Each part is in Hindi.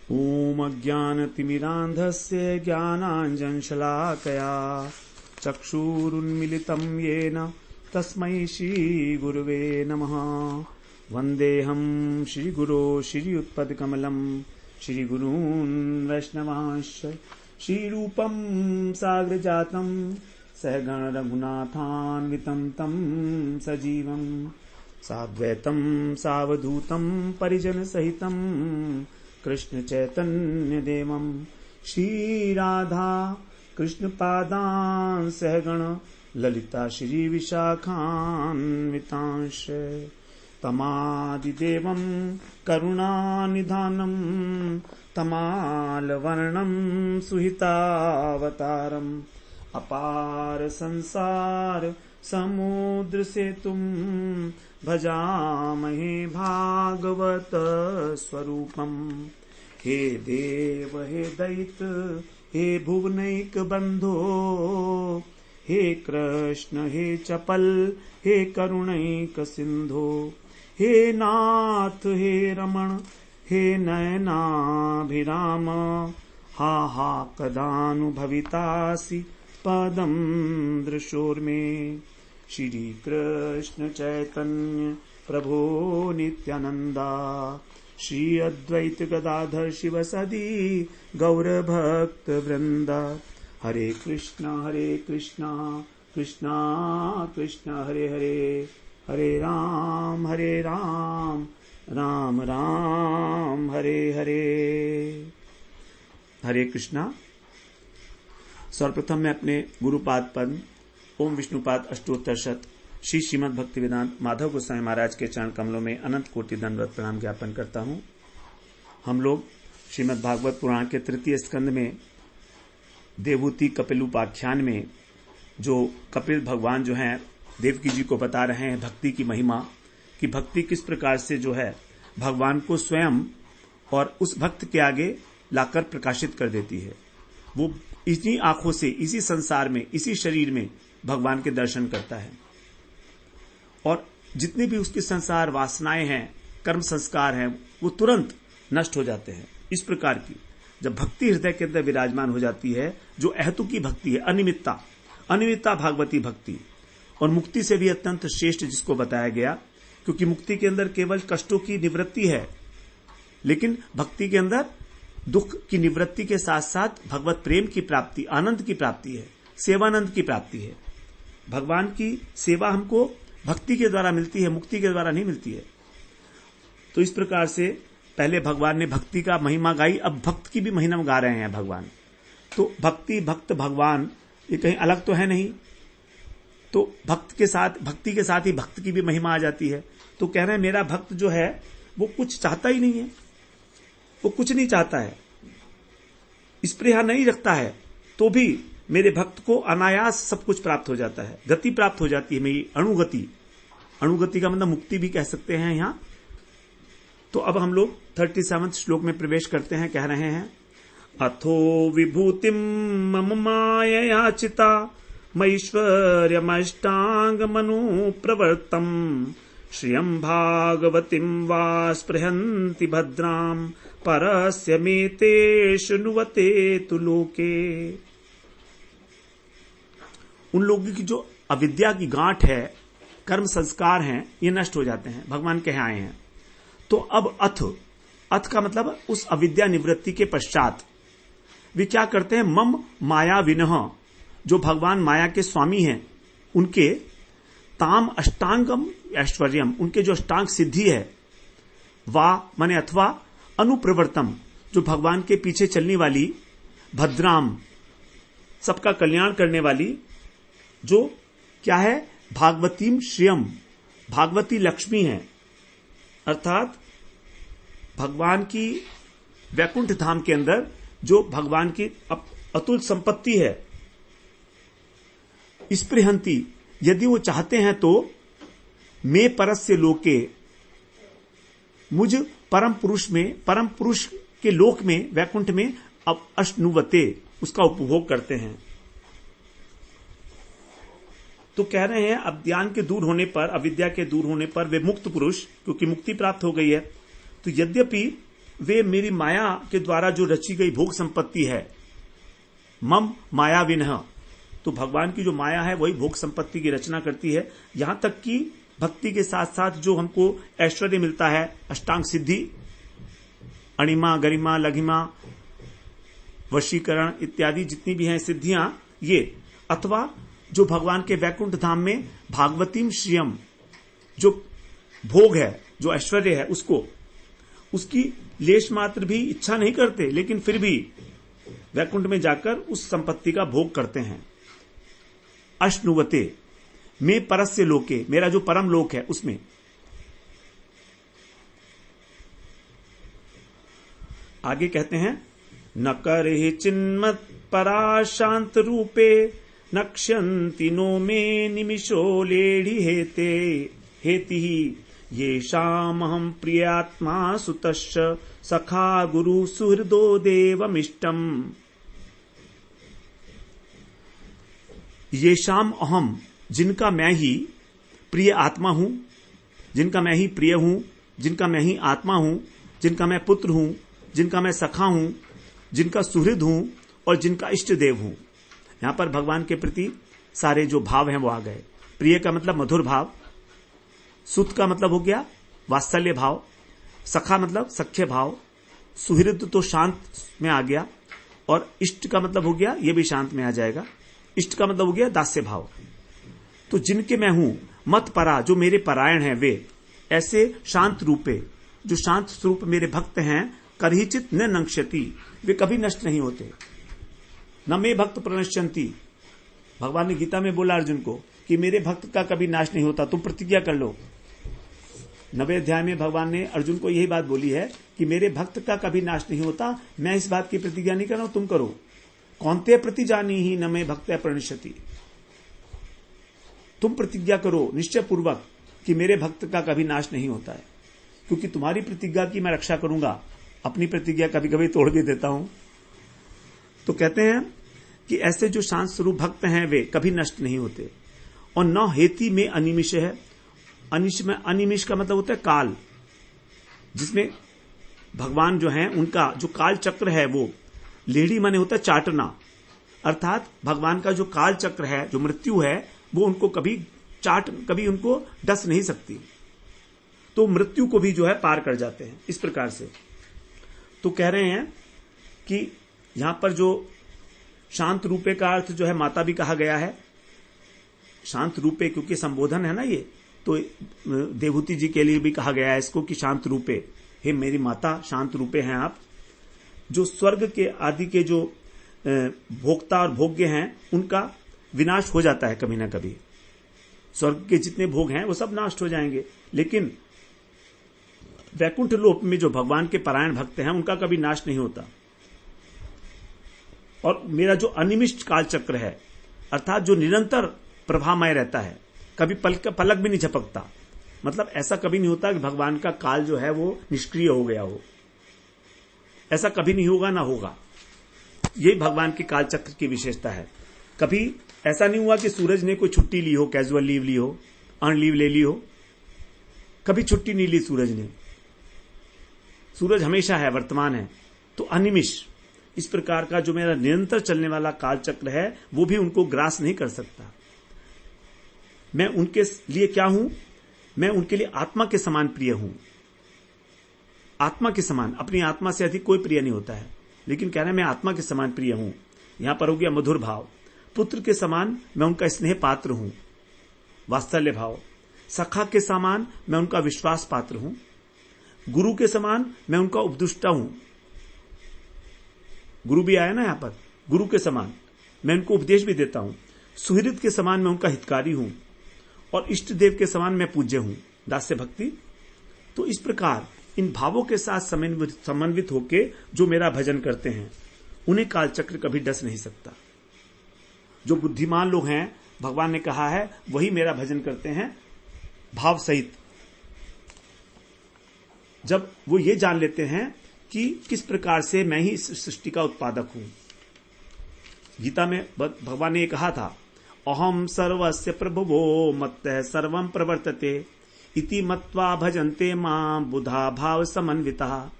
ॐ अज्ञानतिमिरान्धस्य ज्ञानाञ्जनशलाकया चक्षुरुन्मिलितं येन तस्मै श्रीगुरुवे नमः। वन्देऽहं श्रीगुरो श्रीयुत्पदकमलं श्रीगुरून् वैष्णवांश्च श्रीरूपं साग्रजातं सहगण रघुनाथान्वितं तं सजीवं साद्वैतं सावधूतं परिजनसहितं कृष्ण चैतन्य देवं श्रीराधा कृष्णपादान् सहगण ललिता श्री विशाखान्वितांश तमादिदेवं करुणानिधानं तमालवर्णं सुहितावतारम् अपार संसार समुद्र सेतुं भजामहे भागवत स्वरूपम्। हे देव हे दैत हे भुवनैक बंधो हे कृष्ण हे चपल हे करुणैक सिंधो हे नाथ हे रमण हे नयनाभिराम हा हा कदानुभवितासि पदं दृशोर्मे। श्री कृष्ण चैतन्य प्रभो नित्यानंदा श्री अद्वैत गदाधर शिवसदी गौर भक्त वृंदा। हरे कृष्णा कृष्णा कृष्णा हरे हरे हरे राम राम राम हरे हरे। हरे कृष्णा। सर्वप्रथम मैं अपने गुरुपाद पद ओम विष्णुपाद अष्टोत्तर शत श्री श्रीमद् भक्ति वेदांत माधव गोस्वामी महाराज के चरण कमलों में अनंत कोटि दंडवत प्रणाम ज्ञापन करता हूं। हम लोग श्रीमद् भागवत पुराण के तृतीय स्कंद में देवहूति कपिल उपाख्यान में जो कपिल भगवान जो हैं देवकी जी को बता रहे हैं भक्ति की महिमा, कि भक्ति किस प्रकार से जो है भगवान को स्वयं और उस भक्त के आगे लाकर प्रकाशित कर देती है। वो इन्हीं आंखों से इसी संसार में इसी शरीर में भगवान के दर्शन करता है और जितने भी उसके संसार वासनाएं हैं कर्म संस्कार हैं वो तुरंत नष्ट हो जाते हैं। इस प्रकार की जब भक्ति हृदय के अंदर विराजमान हो जाती है, जो अहेतुकी भक्ति है, अनिमित्ता भागवती भक्ति, और मुक्ति से भी अत्यंत श्रेष्ठ जिसको बताया गया, क्योंकि मुक्ति के अंदर केवल कष्टों की निवृत्ति है, लेकिन भक्ति के अंदर दुख की निवृत्ति के साथ साथ भगवत प्रेम की प्राप्ति, आनंद की प्राप्ति है, सेवानंद की प्राप्ति है। भगवान की सेवा हमको भक्ति के द्वारा मिलती है, मुक्ति के द्वारा नहीं मिलती है। तो इस प्रकार से पहले भगवान ने भक्ति का महिमा गाई, अब भक्त की भी महिमा गा रहे हैं भगवान। तो भक्ति भक्त भगवान ये कहीं अलग तो है नहीं, तो भक्ति के साथ ही भक्त की भी महिमा आ जाती है। तो कह रहे हैं मेरा भक्त जो है वो कुछ चाहता ही नहीं है, वो कुछ नहीं चाहता है, स्पृहा नहीं रखता है, तो भी मेरे भक्त को अनायास सब कुछ प्राप्त हो जाता है, गति प्राप्त हो जाती है मेरी अणुगति का मतलब मुक्ति भी कह सकते हैं यहां। तो अब हम लोग 37वें श्लोक में प्रवेश करते हैं। कह रहे हैं अथो विभूतिम मम मायया चिता मैश्वर्यमष्टांग मनु प्रवर्तम श्रियं भागवतीं वा स्पृहन्ति भद्राम परस्य मेतेषु नुवते तु लोके। उन लोगों की जो अविद्या की गांठ है, कर्म संस्कार हैं, ये नष्ट हो जाते हैं, भगवान कहे आए हैं। तो अब अथ का मतलब उस अविद्या निवृत्ति के पश्चात वे क्या करते हैं, मम माया विनह, जो भगवान माया के स्वामी हैं उनके ताम अष्टांगम ऐश्वर्यम, उनके जो अष्टांग सिद्धि है, वा माने अथवा अनुप्रवर्तम, जो भगवान के पीछे चलने वाली, भद्राम सबका कल्याण करने वाली, जो क्या है, भागवतीम श्रियम, भागवती लक्ष्मी है, अर्थात भगवान की वैकुंठ धाम के अंदर जो भगवान की अतुल संपत्ति है, स्पृहंती, यदि वो चाहते हैं तो मे परस्य लोके, मुझ परम पुरुष के लोक में, वैकुंठ में अब अश्नुवते, उसका उपभोग करते हैं। तो कह रहे हैं अज्ञान के दूर होने पर, अविद्या के दूर होने पर वे मुक्त पुरुष, क्योंकि मुक्ति प्राप्त हो गई है, तो यद्यपि वे मेरी माया के द्वारा जो रची गई भोग संपत्ति है, मम माया विनह, तो भगवान की जो माया है वही भोग संपत्ति की रचना करती है। यहां तक कि भक्ति के साथ साथ जो हमको ऐश्वर्य मिलता है, अष्टांग सिद्धि, अणिमा, गरिमा, लघिमा, वशीकरण इत्यादि जितनी भी हैं सिद्धियां, ये, अथवा जो भगवान के वैकुंठ धाम में भागवतीम श्रियम जो भोग है, जो ऐश्वर्य है, उसकी लेश मात्र भी इच्छा नहीं करते, लेकिन फिर भी वैकुंठ में जाकर उस संपत्ति का भोग करते हैं। अश्नुवते में परस्य लोके, मेरा जो परम लोक है उसमें। आगे कहते हैं, न करे चिन्मत परा शांत रूपे नक्ष्यन्ति नो में निमिषो लेढ़ी हेति ये शामहम प्रियात्मा सुतश्च सखा गुरु सुहृदो देवमिष्टम। ये शाम अहम, जिनका मैं ही प्रिय आत्मा हूं, जिनका मैं ही प्रिय हूं, जिनका मैं ही आत्मा हूं, जिनका मैं पुत्र हूं, जिनका मैं सखा हूं, जिनका सुहृद हूं और जिनका इष्ट देव हूं। यहां पर भगवान के प्रति सारे जो भाव हैं वो आ गए। प्रिय का मतलब मधुर भाव, सुत का मतलब हो गया वात्सल्य भाव, सखा मतलब सख्य भाव, सुहृद तो शांत में आ गया, और इष्ट का मतलब हो गया, ये भी शांत में आ जाएगा, इष्ट का मतलब हो गया दास्य भाव। तो जिनके मैं हूं, मत परा, जो मेरे परायण हैं वे, ऐसे शांत रूपे, जो शांत स्वरूप मेरे भक्त हैं, करहिचित न नंक्ष्यति, वे कभी नष्ट नहीं होते। न मे भक्त प्रणश्यन्ति, भगवान ने गीता में बोला अर्जुन को कि मेरे भक्त का कभी नाश नहीं होता, तुम प्रतिज्ञा कर लो। 9वें अध्याय में भगवान ने अर्जुन को यही बात बोली है कि मेरे भक्त का कभी नाश नहीं होता, मैं इस बात की प्रतिज्ञा नहीं कर रहा हूं, तुम करो। कौनते प्रतिजानी ही न मे भक्त प्रणश्यति, तुम प्रतिज्ञा करो निश्चय पूर्वक कि मेरे भक्त का कभी नाश नहीं होता है, क्योंकि तुम्हारी प्रतिज्ञा की मैं रक्षा करूंगा, अपनी प्रतिज्ञा कभी कभी तोड़ भी देता हूं। तो कहते हैं कि ऐसे जो शांत स्वरूप भक्त हैं वे कभी नष्ट नहीं होते। और न हेति में अनिमिष है, अनिमिष का मतलब होता है काल, जिसमें भगवान जो हैं उनका जो काल चक्र है वो लेढ़ी माने होता है चाटना, अर्थात भगवान का जो काल चक्र है, जो मृत्यु है, वो उनको कभी उनको डस नहीं सकती, तो मृत्यु को भी जो है पार कर जाते हैं इस प्रकार से। तो कह रहे हैं कि यहां पर जो शांत रूपे का अर्थ जो है माता भी कहा गया है, शांत रूपे क्योंकि संबोधन है ना ये, तो देवहूति जी के लिए भी कहा गया है इसको कि शांत रूपे, हे मेरी माता शांत रूपे हैं आप। जो स्वर्ग के आदि के जो भोक्ता और भोग्य हैं उनका विनाश हो जाता है कभी ना कभी, स्वर्ग के जितने भोग हैं वो सब नष्ट हो जाएंगे, लेकिन वैकुंठ लोक में जो भगवान के परायण भक्त हैं उनका कभी नाश नहीं होता। और मेरा जो अनिमिष्ट काल चक्र है, अर्थात जो निरंतर प्रभामय रहता है, कभी पलक भी नहीं झपकता, मतलब ऐसा कभी नहीं होता कि भगवान का काल जो है वो निष्क्रिय हो गया हो, ऐसा कभी नहीं होगा ना होगा। यही भगवान के काल चक्र की विशेषता है। कभी ऐसा नहीं हुआ कि सूरज ने कोई छुट्टी ली हो, कैजुअल लीव ली हो, अर्न लीव ले ली हो, कभी छुट्टी नहीं ली सूरज ने। सूरज हमेशा है, वर्तमान है। तो अनिमिष, इस प्रकार का जो मेरा निरंतर चलने वाला काल चक्र है वो भी उनको ग्रास नहीं कर सकता। मैं उनके लिए क्या हूं? मैं उनके लिए आत्मा के समान प्रिय हूं। आत्मा के समान, अपनी आत्मा से अधिक कोई प्रिय नहीं होता है, लेकिन कह रहे हैं मैं आत्मा के समान प्रिय हूं। यहां पर हो गया मधुर भाव। पुत्र के समान मैं उनका स्नेह पात्र हूं, वात्सल्य भाव। सखा के समान मैं उनका विश्वास पात्र हूं। गुरु के समान मैं उनका उपदुष्टा हूं। गुरु भी आया ना यहां पर, गुरु के समान मैं उनको उपदेश भी देता हूं। सुहृद के समान मैं उनका हितकारी हूं, और इष्ट देव के समान मैं पूज्य हूं, दास्य भक्ति। तो इस प्रकार इन भावों के साथ समन्वित होके जो मेरा भजन करते हैं उन्हें कालचक्र कभी डस नहीं सकता। जो बुद्धिमान लोग हैं, भगवान ने कहा है, वही मेरा भजन करते हैं भाव सहित। जब वो ये जान लेते हैं कि किस प्रकार से मैं ही इस सृष्टि का उत्पादक हूं। गीता में भगवान ने ये कहा था, अहम सर्वस्य प्रभुवो मत्तः सर्वं प्रवर्तते इति मत्वा भजन्ते मां बुधा भाव समन्विता।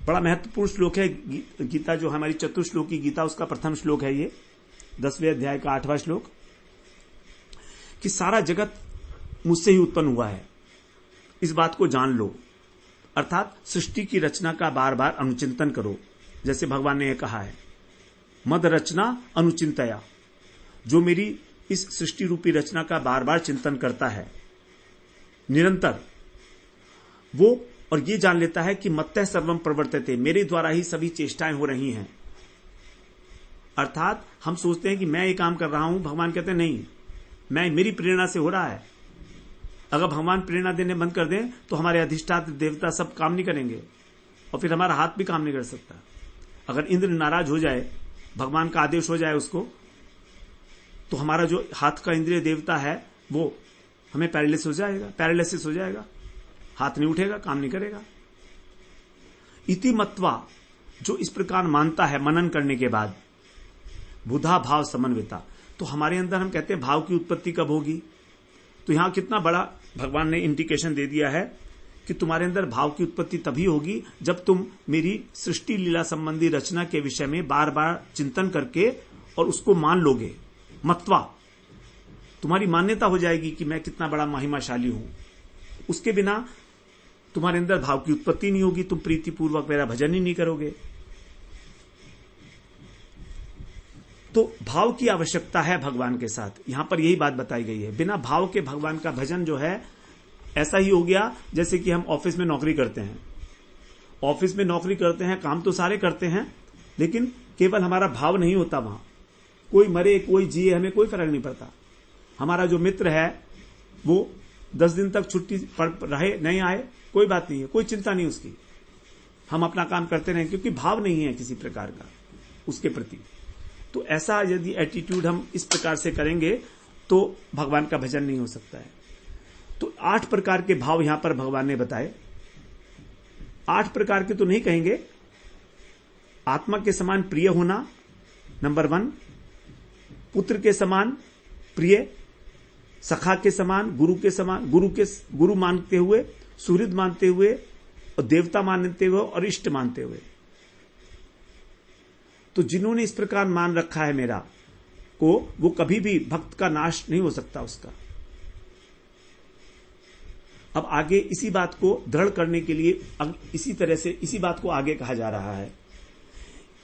बड़ा महत्वपूर्ण श्लोक है गीता, जो हमारी चतुर्श्लोकी गीता, उसका प्रथम श्लोक है ये, 10वें अध्याय का 8वां श्लोक, कि सारा जगत मुझसे ही उत्पन्न हुआ है, इस बात को जान लो। अर्थात सृष्टि की रचना का बार बार अनुचिंतन करो, जैसे भगवान ने यह कहा है, मद रचना अनुचिंतया। जो मेरी इस सृष्टि रूपी रचना का बार बार चिंतन करता है निरंतर, वो और ये जान लेता है कि मत्तः सर्वम प्रवर्तते, मेरे द्वारा ही सभी चेष्टाएं हो रही हैं। अर्थात हम सोचते हैं कि मैं ये काम कर रहा हूं, भगवान कहते हैं नहीं, मैं मेरी प्रेरणा से हो रहा है। अगर भगवान प्रेरणा देने बंद कर दें तो हमारे अधिष्ठात्र देवता सब काम नहीं करेंगे और फिर हमारा हाथ भी काम नहीं कर सकता। अगर इंद्र नाराज हो जाए, भगवान का आदेश हो जाए उसको, तो हमारा जो हाथ का इंद्रिय देवता है वो हमें पैरालिसिस हो जाएगा, हाथ नहीं उठेगा, काम नहीं करेगा। इति मत्वा, जो इस प्रकार मानता है मनन करने के बाद, बुधा भाव समन्विता, तो हमारे अंदर हम कहते हैं भाव की उत्पत्ति कब होगी। तो यहां कितना बड़ा भगवान ने इंडिकेशन दे दिया है कि तुम्हारे अंदर भाव की उत्पत्ति तभी होगी जब तुम मेरी सृष्टि लीला संबंधी रचना के विषय में बार बार चिंतन करके और उसको मान लोगे। मत्वा, तुम्हारी मान्यता हो जाएगी कि मैं कितना बड़ा महिमाशाली हूं। उसके बिना तुम्हारे अंदर भाव की उत्पत्ति नहीं होगी, तुम प्रीतिपूर्वक मेरा भजन ही नहीं करोगे। तो भाव की आवश्यकता है भगवान के साथ, यहां पर यही बात बताई गई है। बिना भाव के भगवान का भजन जो है ऐसा ही हो गया जैसे कि हम ऑफिस में नौकरी करते हैं। ऑफिस में नौकरी करते हैं, काम तो सारे करते हैं, लेकिन केवल हमारा भाव नहीं होता वहां। कोई मरे कोई जिए, हमें कोई फर्क नहीं पड़ता। हमारा जो मित्र है वो 10 दिन तक छुट्टी रहे नहीं आए, कोई बात नहीं है, कोई चिंता नहीं उसकी, हम अपना काम करते रहें, क्योंकि भाव नहीं है किसी प्रकार का उसके प्रति। तो ऐसा यदि एटीट्यूड हम इस प्रकार से करेंगे तो भगवान का भजन नहीं हो सकता है। तो 8 प्रकार के भाव यहां पर भगवान ने बताए। 8 प्रकार के तो नहीं कहेंगे। आत्मा के समान प्रिय होना, नंबर 1, पुत्र के समान प्रिय, सखा के समान, गुरु के समान, गुरु मानते हुए, सुहृद मानते हुए, और देवता मानते हुए, और इष्ट मानते हुए। तो जिन्होंने इस प्रकार मान रखा है मेरा को, वो कभी भी भक्त का नाश नहीं हो सकता उसका। अब आगे इसी बात को दृढ़ करने के लिए इसी तरह से इसी बात को आगे कहा जा रहा है।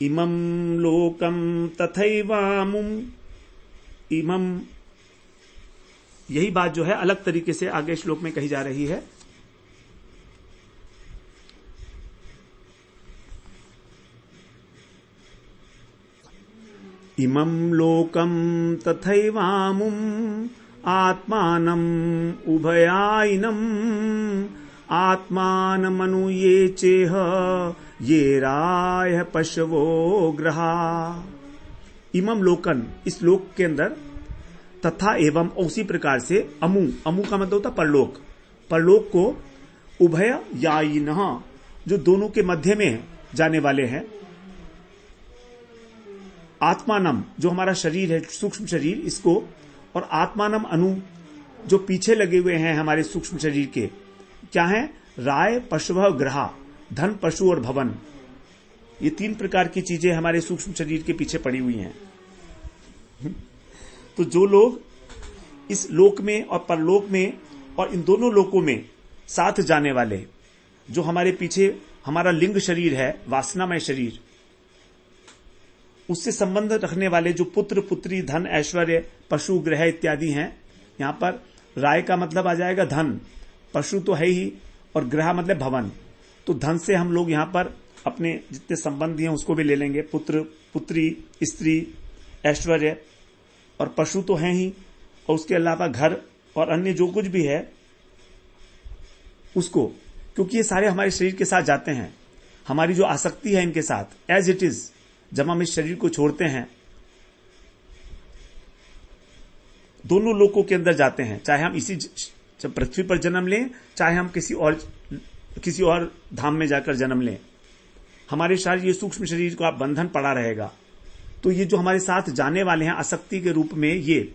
इमं लोकम तथैवामुम, इमं, यही बात जो है अलग तरीके से आगे श्लोक में कही जा रही है। इमं लोकम तथैवामुम आत्मानम उभयाइनम आत्मानमनुये चेह ये राय पशवो ग्रहा। इमं लोकन, इस लोक के अंदर, तथा एवं, उसी प्रकार से, अमु, अमु का मतलब होता परलोक, परलोक को उभय यायिनः, जो दोनों के मध्य में जाने वाले हैं, आत्मानम, जो हमारा शरीर है, सूक्ष्म शरीर, इसको, और आत्मानम अनु, जो पीछे लगे हुए हैं हमारे सूक्ष्म शरीर के, क्या है, राय पशव ग्रहा, धन, पशु और भवन, ये 3 प्रकार की चीजें हमारे सूक्ष्म शरीर के पीछे पड़ी हुई हैं। तो जो लोग इस लोक में और परलोक में और इन दोनों लोकों में साथ जाने वाले, जो हमारे पीछे हमारा लिंग शरीर है, वासनामय शरीर, उससे संबंध रखने वाले जो पुत्र, पुत्री, धन, ऐश्वर्य, पशु, ग्रह इत्यादि हैं। यहां पर राय का मतलब आ जाएगा धन, पशु तो है ही, और ग्रह मतलब भवन। तो धन से हम लोग यहां पर अपने जितने संबंधी हैं उसको भी ले लेंगे, पुत्र, पुत्री, स्त्री, ऐश्वर्य, और पशु तो हैं ही, और उसके अलावा घर और अन्य जो कुछ भी है उसको, क्योंकि ये सारे हमारे शरीर के साथ जाते हैं। हमारी जो आसक्ति है इनके साथ एज इट इज, जब हम इस शरीर को छोड़ते हैं, दोनों लोकों के अंदर जाते हैं, चाहे हम इसी जब पृथ्वी पर जन्म लें, चाहे हम किसी और धाम में जाकर जन्म लें, हमारे शरीर, ये सूक्ष्म शरीर का बंधन पड़ा रहेगा। तो ये जो हमारे साथ जाने वाले हैं आसक्ति के रूप में, ये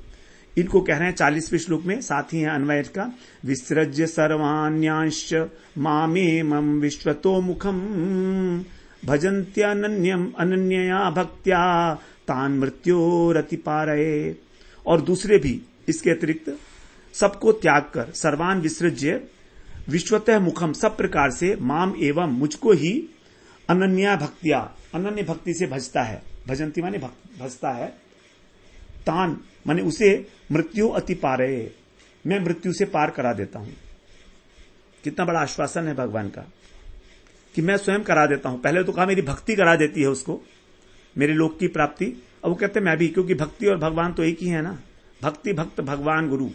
इनको कह रहे हैं 40वें श्लोक में, साथ ही है अन्वय का, विसृज्य सर्वान्यांश्च मामेमं विश्वतो मुखम भजन्त्यनन्यम अनन्यया भक्त्या तान मृत्योरति पारये। और दूसरे भी इसके अतिरिक्त सबको त्याग कर, सर्वान विसृज्य विश्वतः मुखम, सब प्रकार से, माम एवं मुझको ही, अनन्या भक्तिया, अनन्य भक्ति से भजता है, भजंती माने भजता है, तान माने उसे, मृत्यु अति पारये, मैं मृत्यु से पार करा देता हूं। कितना बड़ा आश्वासन है भगवान का कि मैं स्वयं करा देता हूं। पहले तो कहा मेरी भक्ति करा देती है उसको, मेरे लोक की प्राप्ति। अब वो कहते मैं भी, क्योंकि भक्ति और भगवान तो एक ही है ना, भक्ति भक्त भगवान गुरु।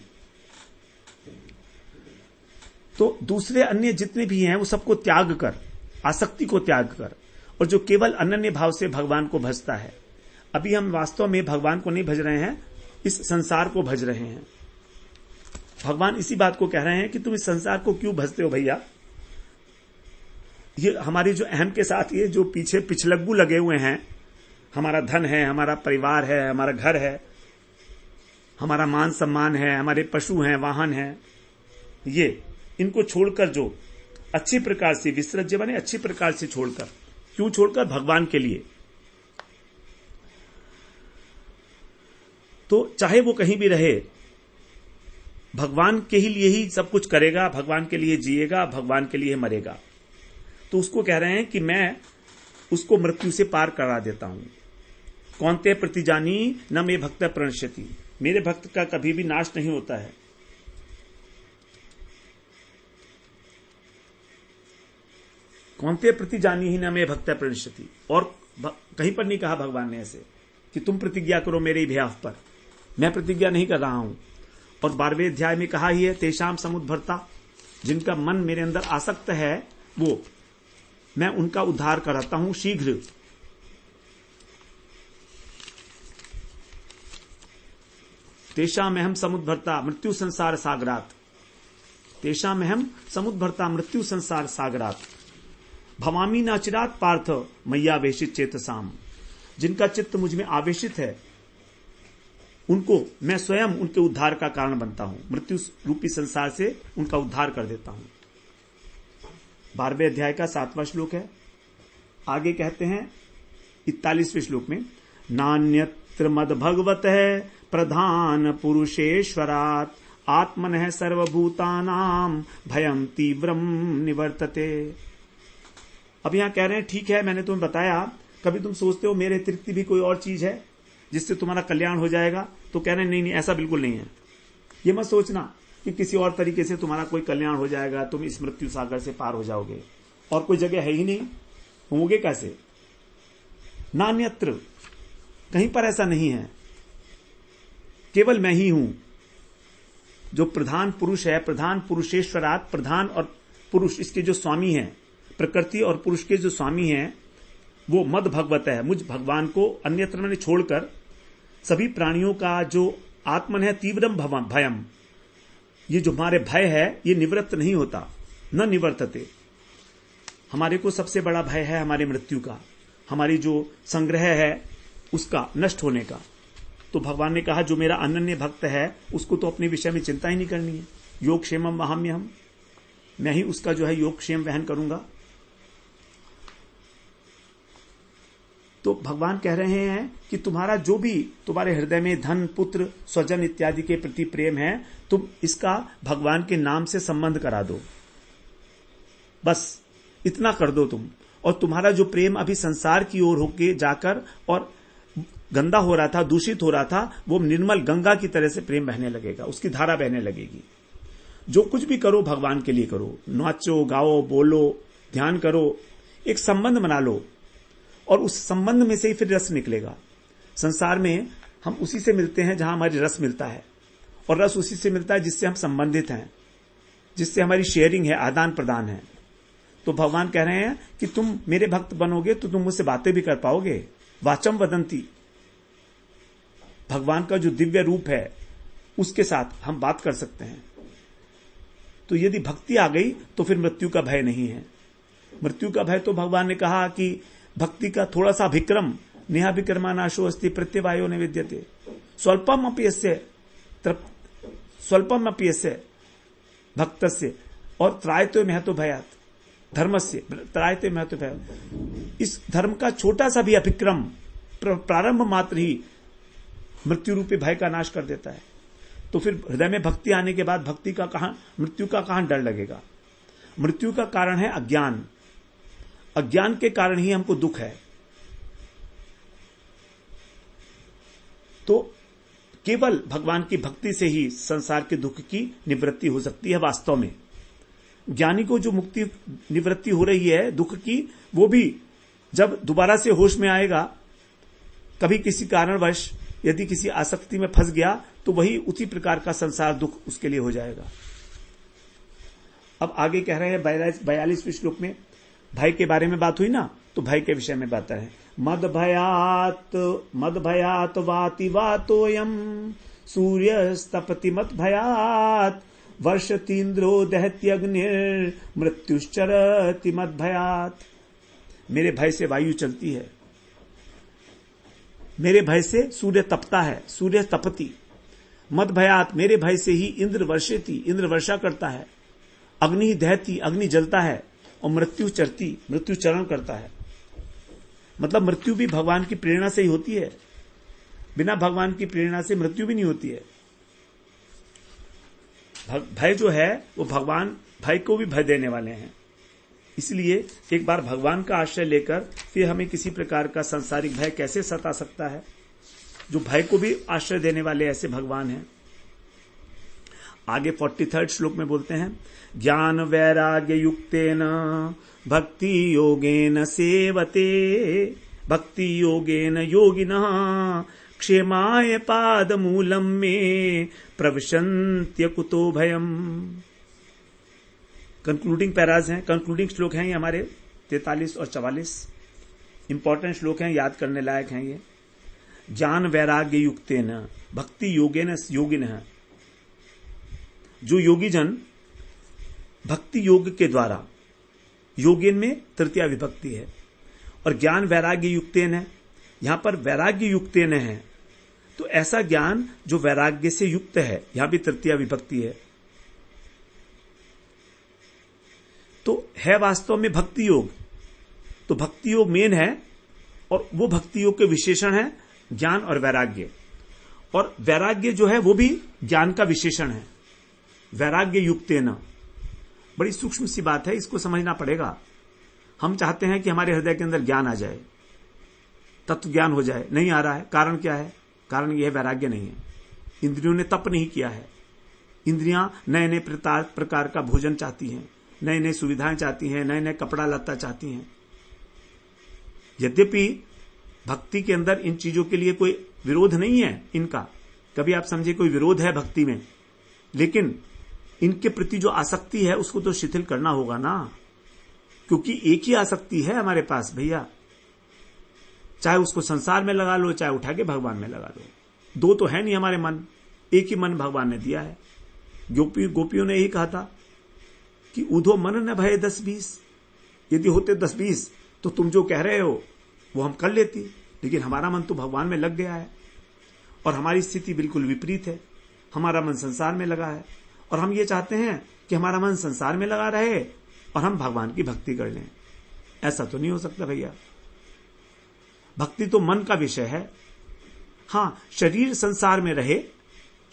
तो दूसरे अन्य जितने भी हैं वो सबको त्याग कर, आसक्ति को त्याग कर, और जो केवल अनन्य भाव से भगवान को भजता है। अभी हम वास्तव में भगवान को नहीं भज रहे हैं, इस संसार को भज रहे हैं। भगवान इसी बात को कह रहे हैं कि तुम इस संसार को क्यों भजते हो भैया। ये हमारी जो अहम के साथ ये जो पीछे पिछलग्गू लगे हुए हैं, हमारा धन है, हमारा परिवार है, हमारा घर है, हमारा मान सम्मान है, हमारे पशु हैं, वाहन है, ये इनको छोड़कर जो अच्छी प्रकार से, विसृज्य बने अच्छी प्रकार से छोड़कर, क्यों छोड़कर, भगवान के लिए। तो चाहे वो कहीं भी रहे, भगवान के ही लिए ही सब कुछ करेगा, भगवान के लिए जिएगा, भगवान के लिए मरेगा। तो उसको कह रहे हैं कि मैं उसको मृत्यु से पार करा देता हूं। कौनते प्रतिजानी न मे भक्त प्रणश्यति, मेरे भक्त का कभी भी नाश नहीं होता है। कौनते प्रतिजानी ही न मे भक्त प्रणश्यति। और कहीं पर नहीं कहा भगवान ने ऐसे कि तुम प्रतिज्ञा करो मेरे बिहाफ पर, मैं प्रतिज्ञा नहीं कर रहा हूं। और 12वें अध्याय में कहा ही है, तेषाम समुद्भरता, जिनका मन मेरे अंदर आसक्त है वो मैं उनका उद्धार कराता हूं शीघ्र। तेषाम अहम समुद्भरता मृत्यु संसार सागरात, तेषाम अहम समुद्भरता मृत्यु संसार सागरात भवामी नाचिरात पार्थ मय्यावेशित चेतसाम। जिनका चित्त मुझ में आवेशित है उनको मैं स्वयं उनके उद्धार का कारण बनता हूं, मृत्यु रूपी संसार से उनका उद्धार कर देता हूं। 12वें अध्याय का 7वां श्लोक है। आगे कहते हैं 41वें श्लोक में, नान्यत्र मद भगवत है प्रधान पुरुषेश्वरात आत्मनः सर्वभूतानाम भयम तीव्रम निवर्तते। अब यहां कह रहे हैं ठीक है, मैंने तुम्हें बताया, कभी तुम सोचते हो मेरे अतिरिक्त भी कोई और चीज है जिससे तुम्हारा कल्याण हो जाएगा, तो कह रहे हैं नहीं, ऐसा बिल्कुल नहीं है। ये मत सोचना कि किसी और तरीके से तुम्हारा कोई कल्याण हो जाएगा, तुम इस मृत्यु सागर से पार हो जाओगे, और कोई जगह है ही नहीं, होंगे कैसे। नान्यत्र, कहीं पर ऐसा नहीं है, केवल मैं ही हूं जो प्रधान पुरुष है, प्रधान पुरुषेश्वरात, प्रधान और पुरुष इसके जो स्वामी हैं, प्रकृति और पुरुष के जो स्वामी हैं वो मद भगवत है, मुझ भगवान को अन्यत्र मैंने छोड़कर सभी प्राणियों का जो आत्मन है तीव्रम भयम, ये जो हमारे भय है ये निवृत्त नहीं होता, न निवर्तते। हमारे को सबसे बड़ा भय है हमारे मृत्यु का, हमारी जो संग्रह है उसका नष्ट होने का। तो भगवान ने कहा जो मेरा अनन्य भक्त है उसको तो अपने विषय में चिंता ही नहीं करनी है, योग क्षेमम वहाम्यहम, मैं ही उसका जो है योग क्षेम वहन करूंगा। तो भगवान कह रहे हैं कि तुम्हारा जो भी तुम्हारे हृदय में धन पुत्र स्वजन इत्यादि के प्रति प्रेम है, तुम इसका भगवान के नाम से संबंध करा दो, बस इतना कर दो तुम। और तुम्हारा जो प्रेम अभी संसार की ओर होके जाकर और गंदा हो रहा था, दूषित हो रहा था, वो निर्मल गंगा की तरह से प्रेम बहने लगेगा, उसकी धारा बहने लगेगी। जो कुछ भी करो भगवान के लिए करो, नाचो गाओ बोलो ध्यान करो, एक संबंध बना लो और उस संबंध में से ही फिर रस निकलेगा। संसार में हम उसी से मिलते हैं जहां हमारी रस मिलता है, और रस उसी से मिलता है जिससे हम संबंधित हैं, जिससे हमारी शेयरिंग है, आदान प्रदान है। तो भगवान कह रहे हैं कि तुम मेरे भक्त बनोगे तो तुम मुझसे बातें भी कर पाओगे। वाचम वदंती, भगवान का जो दिव्य रूप है उसके साथ हम बात कर सकते हैं। तो यदि भक्ति आ गई तो फिर मृत्यु का भय नहीं है। मृत्यु का भय तो भगवान ने कहा कि भक्ति का थोड़ा सा विक्रम नेहा विक्रमा नाशो अस्ति प्रत्यवायो न विद्यते स्वल्पम अपि यस्य स्वल्पम अपयस्य भक्तस्य और त्रायते महतो भयात धर्मस्य त्रायते महतो भयात। इस धर्म का छोटा सा भी अतिक्रम प्रारंभ मात्र ही मृत्यु रूपी भय का नाश कर देता है। तो फिर हृदय में भक्ति आने के बाद भक्ति का कहां, मृत्यु का कहां डर लगेगा। मृत्यु का कारण है अज्ञान, अज्ञान के कारण ही हमको दुख है। तो केवल भगवान की भक्ति से ही संसार के दुख की निवृत्ति हो सकती है। वास्तव में ज्ञानी को जो मुक्ति निवृत्ति हो रही है दुख की, वो भी जब दोबारा से होश में आएगा, कभी किसी कारणवश यदि किसी आसक्ति में फंस गया तो वही उसी प्रकार का संसार दुख उसके लिए हो जाएगा। अब आगे कह रहे हैं 42वें श्लोक में भय के बारे में बात हुई ना, तो भय के विषय में बात है। मद भयात वाति वातोयम सूर्यस्तपति मद भयात वर्षतीन्द्रो दहत्यग्निर मृत्युश्चरति मद भयात। मेरे भय से वायु चलती है, मेरे भय से सूर्य तपता है, सूर्य तपति। मद भयात मेरे भय से ही इंद्र वर्षेति, इंद्र वर्षा करता है। अग्नि दहती, अग्नि जलता है। और मृत्यु चरती, मृत्यु चरण करता है। मतलब मृत्यु भी भगवान की प्रेरणा से ही होती है, बिना भगवान की प्रेरणा से मृत्यु भी नहीं होती है। भय जो है वो भगवान भय को भी भय देने वाले हैं। इसलिए एक बार भगवान का आश्रय लेकर फिर हमें किसी प्रकार का सांसारिक भय कैसे सता सकता है। जो भय को भी आश्रय देने वाले ऐसे भगवान हैं। आगे 43 श्लोक में बोलते हैं, ज्ञान वैराग्य युक्तेन भक्ति योगेन सेवते भक्ति योगेन योगिनः क्षेमाय पाद मूलम में प्रविशन्त्य कुतो भयम। कंक्लूडिंग पैराज हैं, कंक्लूडिंग श्लोक हैं ये हमारे 43 और 44 इंपॉर्टेंट श्लोक हैं, याद करने लायक हैं ये। ज्ञान वैराग्य युक्तेन भक्ति योगेन योगिनः, जो योगी जन भक्ति योग के द्वारा, योगेन में तृतीया विभक्ति है, और ज्ञान वैराग्य युक्तेन है, यहां पर वैराग्य युक्तेन है, तो ऐसा ज्ञान जो वैराग्य से युक्त है, यहां भी तृतीया विभक्ति है। तो है वास्तव में भक्ति योग, तो भक्ति योग मेन है, और वो भक्ति योग के विशेषण है ज्ञान और वैराग्य। और वैराग्य जो है वो भी ज्ञान का विशेषण है। वैराग्य युक्तेन, बड़ी सूक्ष्म सी बात है, इसको समझना पड़ेगा। हम चाहते हैं कि हमारे हृदय के अंदर ज्ञान आ जाए, तत्व ज्ञान हो जाए, नहीं आ रहा है। कारण क्या है? कारण यह वैराग्य नहीं है। इंद्रियों ने तप नहीं किया है। इंद्रियां नए नए प्रकार का भोजन चाहती हैं, नए नए सुविधाएं चाहती हैं, नए नए कपड़ा लत्ता चाहती हैं। यद्यपि भक्ति के अंदर इन चीजों के लिए कोई विरोध नहीं है इनका, कभी आप समझे कोई विरोध है भक्ति में, लेकिन इनके प्रति जो आसक्ति है उसको तो शिथिल करना होगा ना, क्योंकि एक ही आसक्ति है हमारे पास भैया। चाहे उसको संसार में लगा लो, चाहे उठा के भगवान में लगा लो, दो तो है नहीं हमारे मन, एक ही मन भगवान ने दिया है। गोपियों ने यही कहा था कि उधो मन न भय 10-20, यदि होते 10-20 तो तुम जो कह रहे हो वो हम कर लेती, लेकिन हमारा मन तो भगवान में लग गया है। और हमारी स्थिति बिल्कुल विपरीत है, हमारा मन संसार में लगा है, और हम ये चाहते हैं कि हमारा मन संसार में लगा रहे और हम भगवान की भक्ति कर लें। ऐसा तो नहीं हो सकता भैया। भक्ति तो मन का विषय है। हां, शरीर संसार में रहे,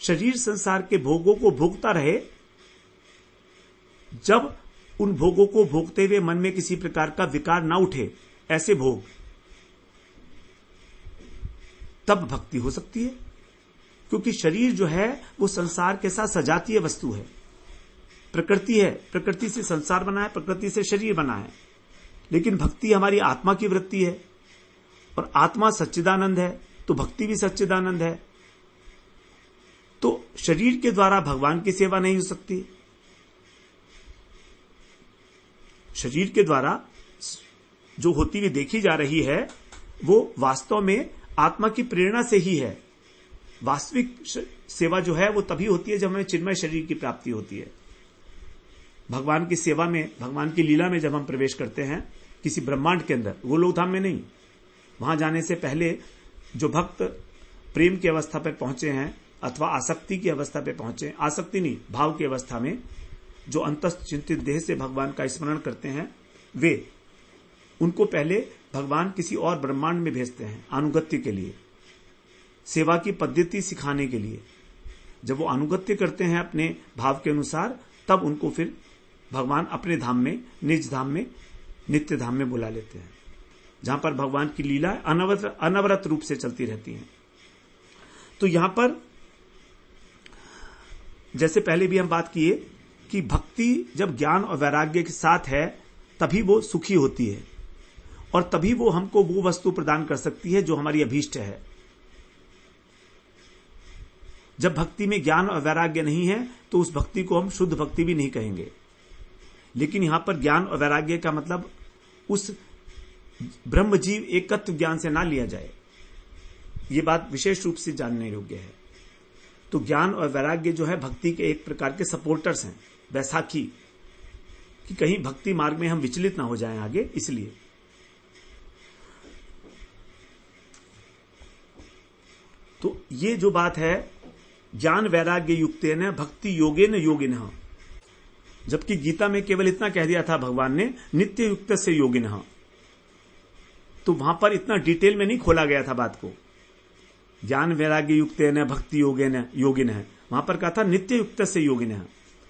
शरीर संसार के भोगों को भोगता रहे, जब उन भोगों को भोगते हुए मन में किसी प्रकार का विकार ना उठे, ऐसे भोग, तब भक्ति हो सकती है। क्योंकि शरीर जो है वो संसार के साथ सजातीय वस्तु है, प्रकृति है, प्रकृति से संसार बना है, प्रकृति से शरीर बना है। लेकिन भक्ति हमारी आत्मा की वृत्ति है, और आत्मा सच्चिदानंद है, तो भक्ति भी सच्चिदानंद है। तो शरीर के द्वारा भगवान की सेवा नहीं हो सकती। शरीर के द्वारा जो होती हुई देखी जा रही है वो वास्तव में आत्मा की प्रेरणा से ही है। वास्तविक सेवा जो है वो तभी होती है जब हमें चिन्मय शरीर की प्राप्ति होती है। भगवान की सेवा में, भगवान की लीला में जब हम प्रवेश करते हैं किसी ब्रह्मांड के अंदर, गोलोक धाम में नहीं, वहां जाने से पहले जो भक्त प्रेम की अवस्था पर पहुंचे हैं, अथवा आसक्ति की अवस्था पे पहुंचे, आसक्ति नहीं, भाव की अवस्था में जो अंतःचिंतित देह से भगवान का स्मरण करते हैं, वे उनको पहले भगवान किसी और ब्रह्मांड में भेजते हैं अनुगत्य के लिए, सेवा की पद्धति सिखाने के लिए। जब वो अनुगत्य करते हैं अपने भाव के अनुसार, तब उनको फिर भगवान अपने धाम में, निज धाम में, नित्य धाम में बुला लेते हैं, जहां पर भगवान की लीला अनवरत रूप से चलती रहती है। तो यहां पर जैसे पहले भी हम बात किए कि भक्ति जब ज्ञान और वैराग्य के साथ है तभी वो सुखी होती है, और तभी वो हमको वो वस्तु प्रदान कर सकती है जो हमारी अभीष्ट है। जब भक्ति में ज्ञान और वैराग्य नहीं है तो उस भक्ति को हम शुद्ध भक्ति भी नहीं कहेंगे। लेकिन यहां पर ज्ञान और वैराग्य का मतलब उस ब्रह्म जीव एकत्व ज्ञान से ना लिया जाए, ये बात विशेष रूप से जानने योग्य है। तो ज्ञान और वैराग्य जो है भक्ति के एक प्रकार के सपोर्टर्स हैं, बैसाखी, कि कहीं भक्ति मार्ग में हम विचलित ना हो जाएं आगे, इसलिए। तो ये जो बात है, ज्ञान वैराग्य युक्तेन भक्ति योगेन योगिनः, जबकि गीता में केवल इतना कह दिया था भगवान ने, नित्य युक्त से योगिनः। तो वहां पर इतना डिटेल में नहीं खोला गया था बात को। ज्ञान वैराग्य युक्तेन भक्ति योगेन योगिनः, वहां पर कहा था नित्य युक्त से योगिनः।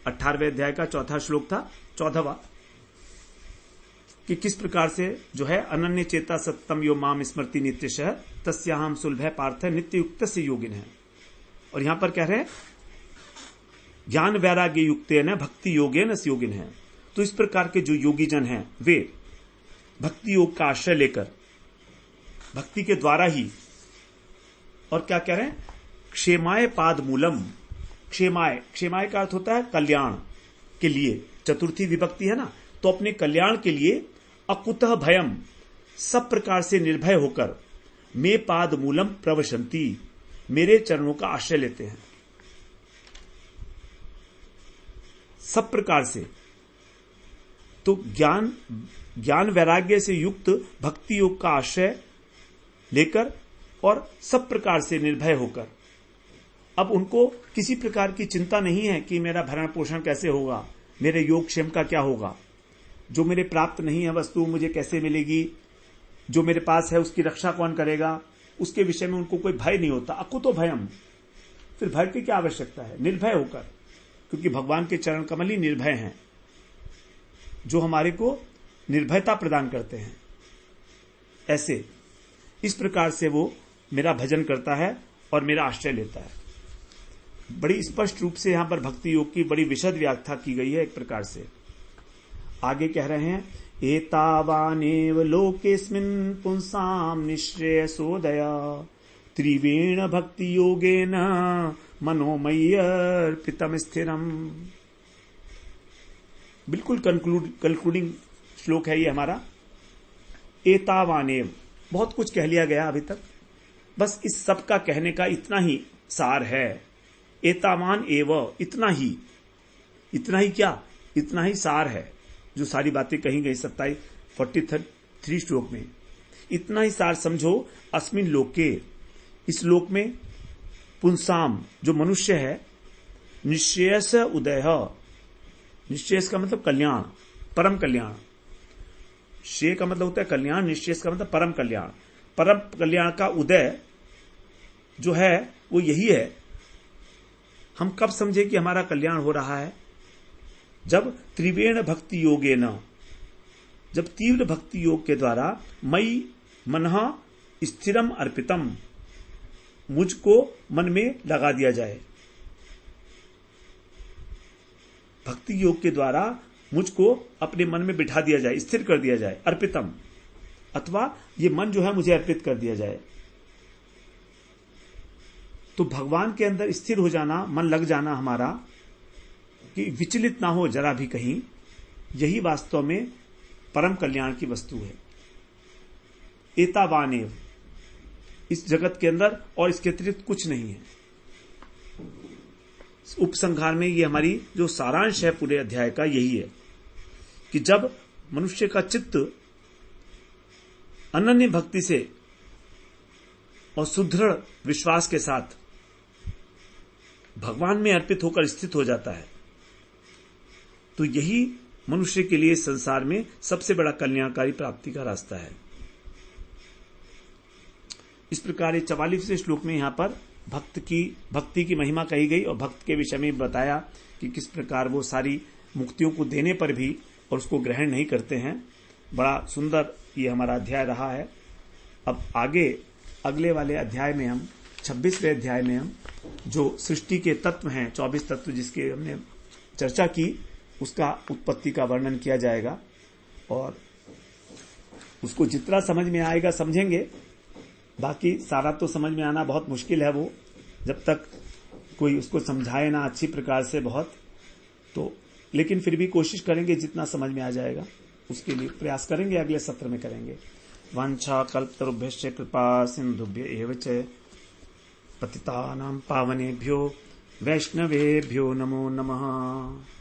18वें अध्याय का 4था श्लोक था, 14वां, कि किस प्रकार से जो है अनन्य चेता सत्तम यो माम स्मृति नित्यशः तस्याहम सुलभ पार्थ नित्य युक्त से योगिनः। और यहां पर कह रहे हैं ज्ञान वैराग्य युक्तेन भक्ति योगेन योगिनः। तो इस प्रकार के जो योगी जन हैं वे भक्ति योग का आश्रय लेकर भक्ति के द्वारा ही, और क्या कह रहे हैं, क्षेमाय पाद मूलम, क्षेमाय, क्षेमाय का अर्थ होता है कल्याण के लिए, चतुर्थी विभक्ति है ना, तो अपने कल्याण के लिए अकुतः भयम, सब प्रकार से निर्भय होकर मे पाद मूलम प्रवशंति, मेरे चरणों का आश्रय लेते हैं सब प्रकार से। तो ज्ञान वैराग्य से युक्त भक्ति योग का आश्रय लेकर और सब प्रकार से निर्भय होकर, अब उनको किसी प्रकार की चिंता नहीं है कि मेरा भरण पोषण कैसे होगा, मेरे योगक्षेम का क्या होगा, जो मेरे प्राप्त नहीं है वस्तु मुझे कैसे मिलेगी, जो मेरे पास है उसकी रक्षा कौन करेगा, उसके विषय में उनको कोई भय नहीं होता। अकुतो भयम, फिर भय की क्या आवश्यकता है, निर्भय होकर, क्योंकि भगवान के चरण कमल ही निर्भय हैं, जो हमारे को निर्भयता प्रदान करते हैं। ऐसे इस प्रकार से वो मेरा भजन करता है और मेरा आश्रय लेता है। बड़ी स्पष्ट रूप से यहां पर भक्ति योग की बड़ी विशद व्याख्या की गई है एक प्रकार से। आगे कह रहे हैं, एतावानेव लोकेस्मिन् पुंसाम निःश्रेयसोदया त्रिवेण भक्ति योगेन मनोमय्यर्पितम स्थिरम। बिल्कुल कंक्लूडिंग श्लोक है ये हमारा। एतावानेव, बहुत कुछ कह लिया गया अभी तक, बस इस सब का कहने का इतना ही सार है। एतावान एव, इतना ही, इतना ही क्या, इतना ही सार है जो सारी बातें कही गई 43 श्लोक में। इतना ही सार समझो, अस्मिन लोके, इस लोक में, पुंसाम, जो मनुष्य है, निश्चेयस उदय, निश्चेयस का मतलब कल्याण, परम कल्याण, श्रेय का मतलब होता है कल्याण, निश्चेयस का मतलब परम कल्याण। परम कल्याण का उदय जो है वो यही है। हम कब समझे कि हमारा कल्याण हो रहा है, जब त्रिवेण भक्ति योगेन, जब तीव्र भक्ति योग के द्वारा मई मनः स्थिरम अर्पितम, मुझको मन में लगा दिया जाए। भक्ति योग के द्वारा मुझको अपने मन में बिठा दिया जाए, स्थिर कर दिया जाए, अर्पितम, अथवा ये मन जो है मुझे अर्पित कर दिया जाए। तो भगवान के अंदर स्थिर हो जाना, मन लग जाना हमारा, कि विचलित ना हो जरा भी कहीं, यही वास्तव में परम कल्याण की वस्तु है। एतावानेव, इस जगत के अंदर और इसके अतिरिक्त कुछ नहीं है। उपसंहार में ये हमारी जो सारांश है पूरे अध्याय का यही है कि जब मनुष्य का चित्त अनन्य भक्ति से और सुदृढ़ विश्वास के साथ भगवान में अर्पित होकर स्थित हो जाता है, तो यही मनुष्य के लिए संसार में सबसे बड़ा कल्याणकारी प्राप्ति का रास्ता है। इस प्रकार 44वें श्लोक में यहां पर भक्ति की महिमा कही गई और भक्त के विषय में बताया कि किस प्रकार वो सारी मुक्तियों को देने पर भी और उसको ग्रहण नहीं करते हैं। बड़ा सुंदर ये हमारा अध्याय रहा है। अब आगे अगले वाले अध्याय में हम 26वें अध्याय में हम जो सृष्टि के तत्व हैं, 24 तत्व जिसके हमने चर्चा की, उसका उत्पत्ति का वर्णन किया जाएगा और उसको जितना समझ में आएगा समझेंगे। बाकी सारा तो समझ में आना बहुत मुश्किल है, वो जब तक कोई उसको समझाए ना अच्छी प्रकार से बहुत, तो लेकिन फिर भी कोशिश करेंगे जितना समझ में आ जाएगा उसके लिए प्रयास करेंगे, अगले सत्र में करेंगे। वांछा कल्पतरुभ्यश्च कृपा सिंधुभ्य एव च पतितानां पावनेभ्यो वैष्णवेभ्यो नमो नमः।